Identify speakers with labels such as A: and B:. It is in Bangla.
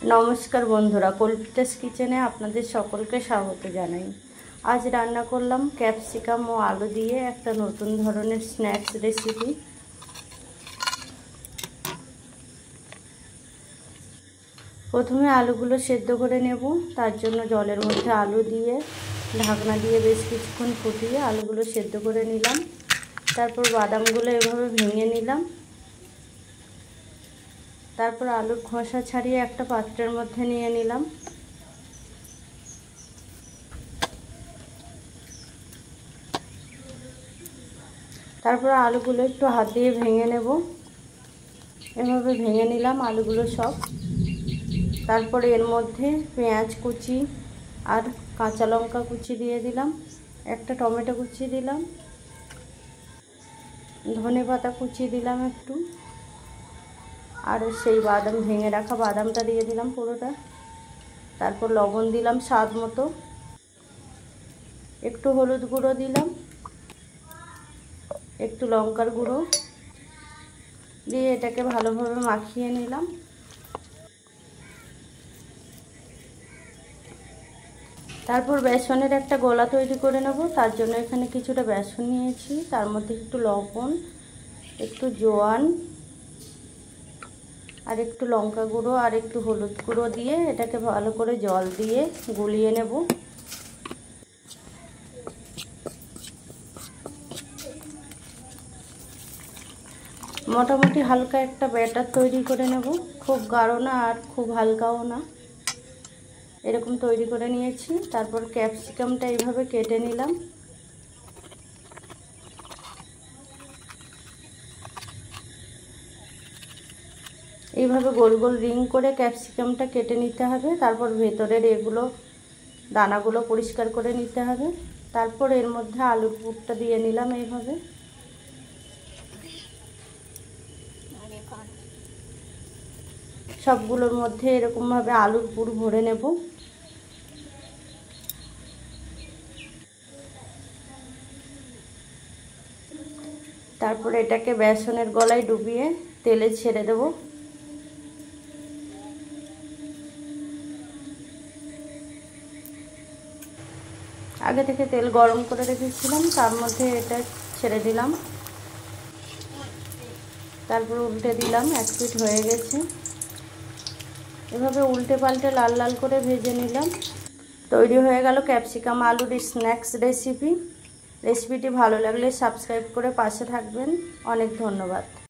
A: नमस्कार बंधुरा कल्पितास किचेने आपनादेर सकलके स्वागत जानाई। आज रान्ना करलाम कैप्सिकाम और आलू दिए एक नतून धरनेर स्नैक्स रेसिपि। प्रथमे आलूगुलो सेদ্ধ करे नेब। तार जोन्नो जलेर मধ্যে आलू दिए ढाकना दिए बेश किछुक्षण फुटिए आलूगुलो सेদ্ধ करे निलाम। तारपर बादामगुलो एभाবে भेঙে निलाम। तारपर आलूर खोसा छाड़िए एक पात्रेर मধ্যে निये निलाम। तारपर आलूगुलो एकटु हाथ दिए भेঙে नेब। एभाবে भेঙে निलाम आलूगुलो सब। तारपर एर मধ্যে पेঁয়াজ कुचि और काँचा लंका कुचि दिए दिलाम। एक टमेटो कुचि दिलाम। धने पाता कुचि दिलाम एकटु और सेई बादाम भेঙে रखा बादामटा दिए दिलाम पुरोटा। तारपर लवण दिलाम स्वाद मतो। एकटु हलुद गुঁড়ো दिलाम। एकटु लंकार गुঁড়ো दिए एटाके भालोभाবে माखिए निलाम। तारपर बेसনের একটা গোলা তৈরি করে নেব। তার জন্য এখানে কিছুটা বেসন নিয়েছি, তার মধ্যে একটু লবণ, একটু জোয়ান আর একটু লঙ্কা গুঁড়ো আর একটু হলুদ গুঁড়ো দিয়ে এটাকে ভালো করে জল দিয়ে গুলিয়ে নেব। মোটামুটি হালকা একটা ব্যাটার তৈরি করে নেব, খুব গাঢ় না আর খুব হালকাও না, এরকম তৈরি করে নিয়েছি। তারপর ক্যাপসিকামটা এইভাবে কেটে নিলাম। এইভাবে গোল গোল রিং করে ক্যাপসিকামটা কেটে নিতে হবে। তারপর ভেতরের এগুলো দানাগুলো পরিষ্কার করে নিতে হবে। তারপর এর মধ্যে আলুর পুরটা দিয়ে নিলাম এইভাবে। সবগুলোর মধ্যে এরকম ভাবে আলুর পুর ভরে নেব। তারপর এটাকে বেসনের গলায় ডুবিয়ে তেলে ছেড়ে দেব। আগে থেকে তেল গরম করে রেখেছিলাম, তার মধ্যে এটা ছেড়ে দিলাম। তারপর উল্টে দিলাম, এক পিঠ হয়ে গেছে। এভাবে উল্টে পাল্টে লাল লাল করে ভেজে নিলাম। তৈরি হয়ে গেল ক্যাপসিকাম আলুর স্ন্যাক্স রেসিপি। রেসিপিটি ভালো লাগলে সাবস্ক্রাইব করে পাশে থাকবেন। অনেক ধন্যবাদ।